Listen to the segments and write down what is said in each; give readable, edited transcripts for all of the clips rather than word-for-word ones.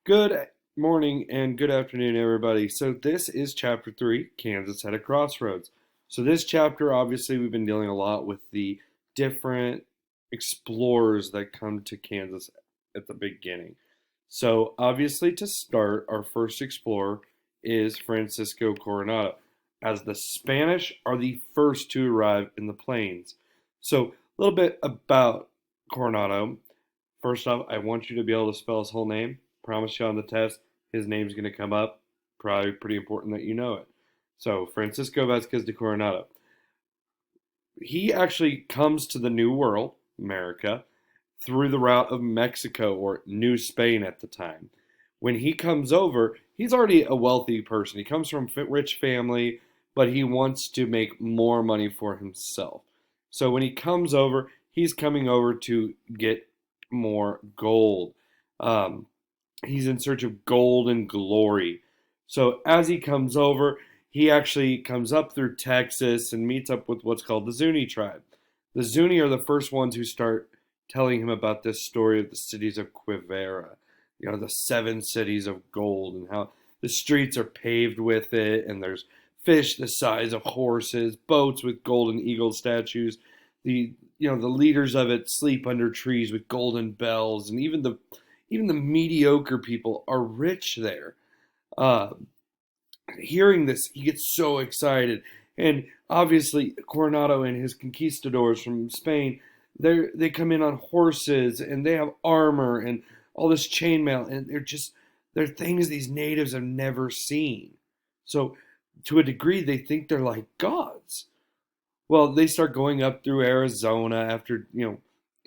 Good morning and good afternoon, everybody. So, this is chapter 3, Kansas at a Crossroads. So, this chapter, obviously, we've been dealing a lot with the different explorers that come to Kansas at the beginning. So, obviously, to start, our first explorer is Francisco Coronado, as the Spanish are the first to arrive in the plains. So, a little bit about Coronado. First off, I want you to be able to spell his whole name. Promise you on the test, his name's going to come up. Probably pretty important that you know it. So, Francisco Vasquez de Coronado. He actually comes to the New World, America, through the route of Mexico or New Spain at the time. When he comes over, he's already a wealthy person. He comes from a rich family, but he wants to make more money for himself. So when he comes over, he's coming over to get more gold. Um, he's in search of gold and glory. So as he comes over, he actually comes up through Texas and meets up with what's called the Zuni tribe. The Zuni are the first ones who start telling him about this story of the cities of Quivera, the seven cities of gold, and how the streets are paved with it, and there's fish the size of horses, boats with golden eagle statues. The leaders of it sleep under trees with golden bells, and even the mediocre people are rich there. Uh, Hearing this, he gets so excited, and obviously Coronado and his conquistadors from Spain, they come in on horses and they have armor and all this chainmail, and they're things these natives have never seen. So to a degree, they think they're like gods. Well, they start going up through Arizona after,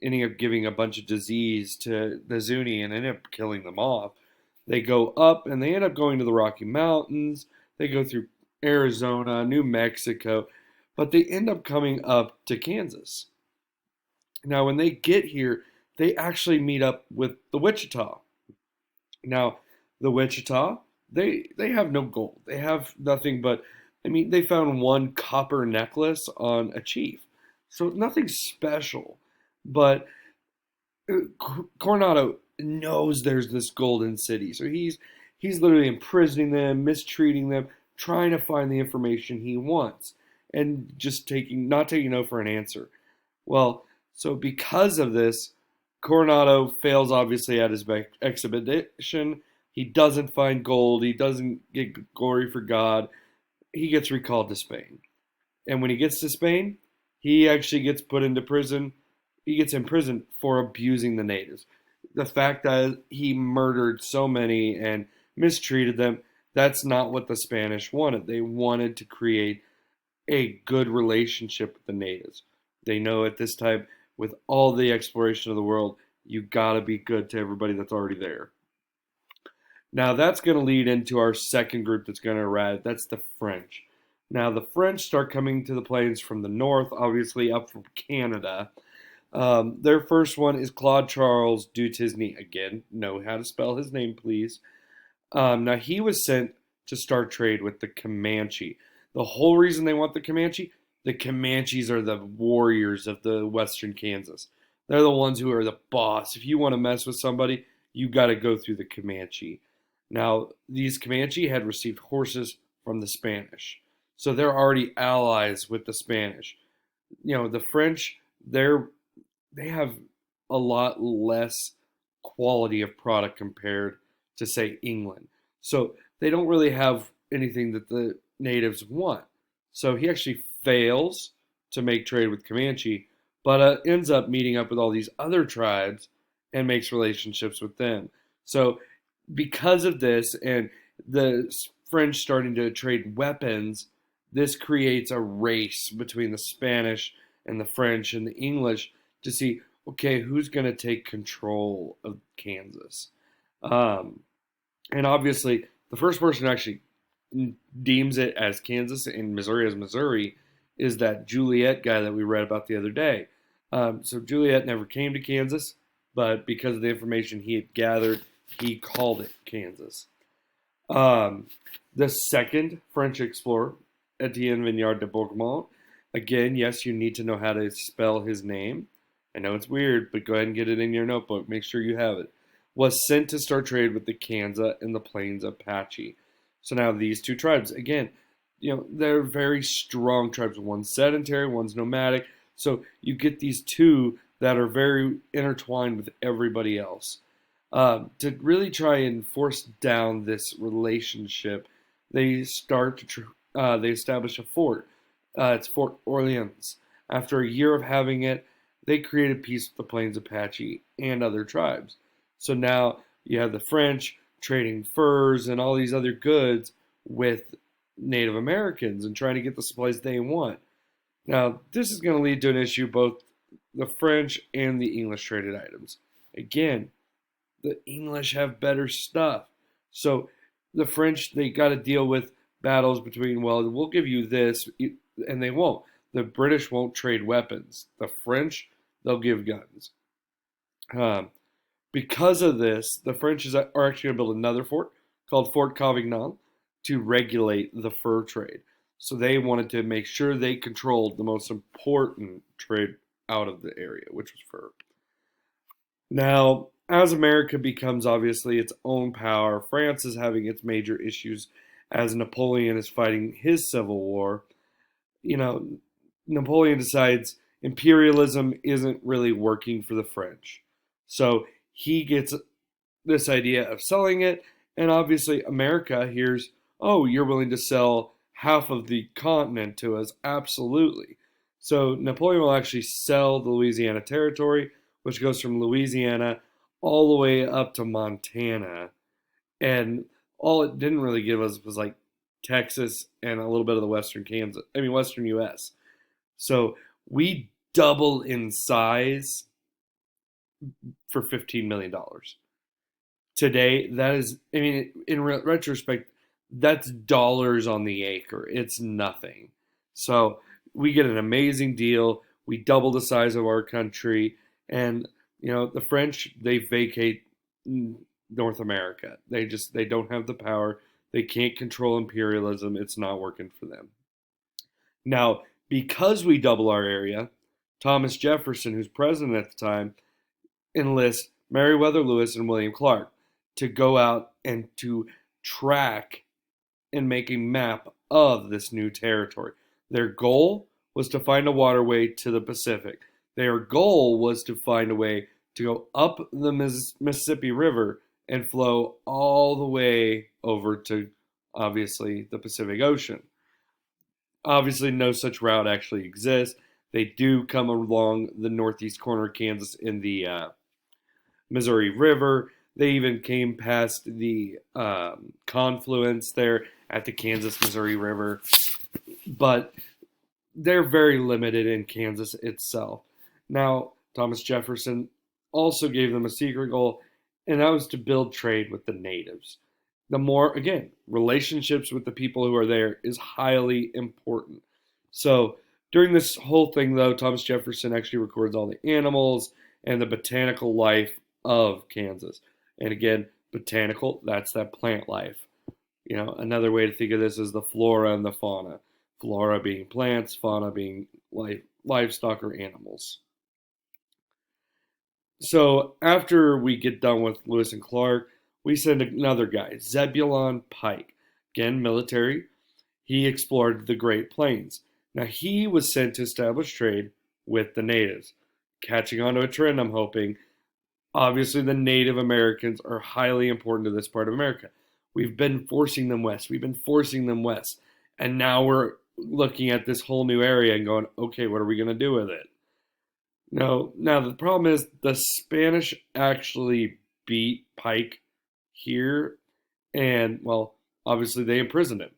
ending up giving a bunch of disease to the Zuni and end up killing them off. They go up and they end up going to the Rocky Mountains. They go through Arizona, New Mexico, but they end up coming up to Kansas. Now, when they get here, they actually meet up with the Wichita. Now, the Wichita, they have no gold. They have nothing but, they found one copper necklace on a chief. So nothing special. But Coronado knows there's this golden city. So he's literally imprisoning them, mistreating them, trying to find the information he wants and just not taking no for an answer. Well, so because of this, Coronado fails obviously at his expedition. He doesn't find gold. He doesn't get glory for God. He gets recalled to Spain. And when he gets to Spain, he actually gets put into prison. He gets imprisoned for abusing the natives. The fact that he murdered so many and mistreated them, that's not what the Spanish wanted. They wanted to create a good relationship with the natives. They know at this time, with all the exploration of the world, you gotta be good to everybody that's already there. Now that's going to lead into our second group that's going to arrive. That's the French. Now the French start coming to the plains from the north, obviously up from Canada. Their first one is Claude Charles Dutisny. Again, know how to spell his name, please. Now he was sent to start trade with the Comanche. The whole reason they want the Comanches are the warriors of the western Kansas. They're the ones who are the boss. If you want to mess with somebody, you got to go through the Comanche. Now, these Comanche had received horses from the Spanish. So they're already allies with the Spanish. The French, they have a lot less quality of product compared to, say, England. So they don't really have anything that the natives want. So he actually fails to make trade with Comanche, but ends up meeting up with all these other tribes and makes relationships with them. So because of this and the French starting to trade weapons, this creates a race between the Spanish and the French and the English to see, okay, who's going to take control of Kansas. Um, and obviously, the first person who actually deems it as Kansas and Missouri as Missouri is that Juliet guy that we read about the other day. So Juliet never came to Kansas, but because of the information he had gathered, he called it Kansas. The second French explorer, Etienne Vignard de Bourgmont. Again, yes, you need to know how to spell his name. I know it's weird, but go ahead and get it in your notebook. Make sure you have it. was sent to start trade with the Kansa and the Plains Apache. So now these two tribes, again, they're very strong tribes. One's sedentary, one's nomadic. So you get these two that are very intertwined with everybody else. To really try and force down this relationship, they they establish a fort. It's Fort Orleans. After a year of having it, they created peace with the Plains Apache and other tribes. So now you have the French trading furs and all these other goods with Native Americans and trying to get the supplies they want. Now, this is going to lead to an issue both the French and the English traded items. Again, the English have better stuff. So the French, they got to deal with battles between, well, we'll give you this, and they won't. The British won't trade weapons. The French, they'll give guns. Because of this, the French are actually going to build another fort called Fort Cavignon to regulate the fur trade. So they wanted to make sure they controlled the most important trade out of the area, which was fur. Now, as America becomes obviously its own power, France is having its major issues as Napoleon is fighting his civil war. Napoleon decides imperialism isn't really working for the French. So he gets this idea of selling it, and obviously America hears, oh, you're willing to sell half of the continent to us? Absolutely. So Napoleon will actually sell the Louisiana Territory, which goes from Louisiana all the way up to Montana. And all it didn't really give us was like Texas and a little bit of the Western US. So we double in size for $15 million. Today, that is, in retrospect, that's dollars on the acre. It's nothing. So we get an amazing deal. We double the size of our country. And, the French, they vacate North America. They don't have the power. They can't control imperialism. It's not working for them. Now, because we double our area, Thomas Jefferson, who's president at the time, enlists Meriwether Lewis and William Clark to go out and to track and make a map of this new territory. Their goal was to find a waterway to the Pacific. Their goal was to find a way to go up the Mississippi River and flow all the way over to, obviously, the Pacific Ocean. Obviously, no such route actually exists. They do come along the northeast corner of Kansas in the Missouri River. They even came past the confluence there at the Kansas-Missouri River. But they're very limited in Kansas itself. Now, Thomas Jefferson also gave them a secret goal, and that was to build trade with the natives. The more, again, relationships with the people who are there is highly important. So during this whole thing, though, Thomas Jefferson actually records all the animals and the botanical life of Kansas. And again, botanical, that's that plant life. Another way to think of this is the flora and the fauna. Flora being plants, fauna being livestock or animals. So after we get done with Lewis and Clark, we send another guy, Zebulon Pike. Again, military. He explored the Great Plains. Now, he was sent to establish trade with the natives. Catching on to a trend, I'm hoping. Obviously, the Native Americans are highly important to this part of America. We've been forcing them west. And now we're looking at this whole new area and going, okay, what are we going to do with it? Now the problem is the Spanish actually beat Pike here, and, well, obviously they imprisoned him.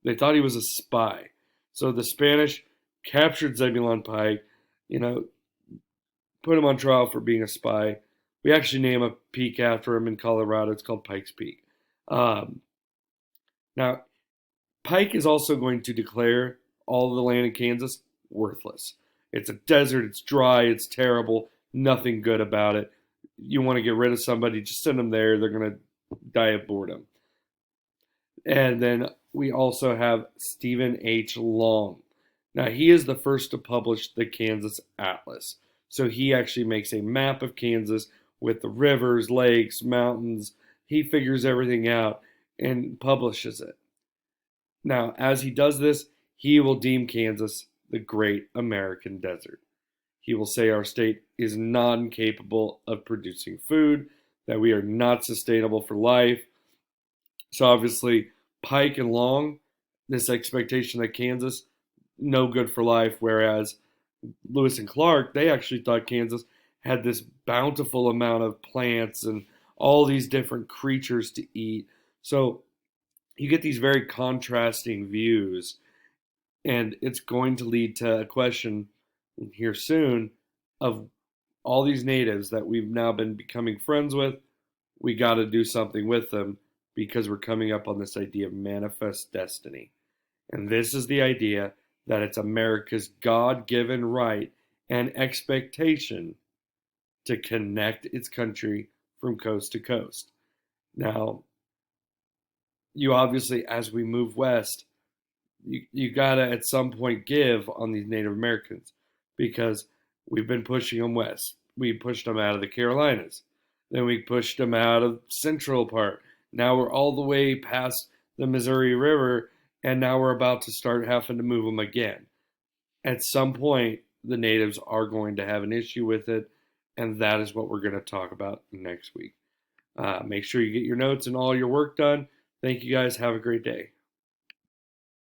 They thought he was a spy. So the Spanish captured Zebulon Pike, put him on trial for being a spy. We actually name a peak after him in Colorado. It's called Pike's Peak. Now, Pike is also going to declare all of the land in Kansas worthless. It's a desert, it's dry, it's terrible, nothing good about it. You want to get rid of somebody, just send them there. They're going to die of boredom. And then we also have Stephen H. Long. Now, he is the first to publish the Kansas Atlas. So he actually makes a map of Kansas with the rivers, lakes, mountains. He figures everything out and publishes it. Now, as he does this, he will deem Kansas the great American desert. He will say our state is not incapable of producing food, that we are not sustainable for life. So obviously, Pike and Long, this expectation that Kansas, no good for life, whereas Lewis and Clark, they actually thought Kansas had this bountiful amount of plants and all these different creatures to eat. So you get these very contrasting views, and it's going to lead to a question here soon of all these natives that we've now been becoming friends with. We got to do something with them because we're coming up on this idea of manifest destiny. And this is the idea that it's America's God given right and expectation to connect its country from coast to coast. Now, you obviously, as we move west, you gotta at some point give on these Native Americans because we've been pushing them west. We pushed them out of the Carolinas, then we pushed them out of central part. Now we're all the way past the Missouri River, and now we're about to start having to move them again. At some point, the natives are going to have an issue with it, and that is what we're going to talk about next week. Make sure you get your notes and all your work done. Thank you guys. Have a great day.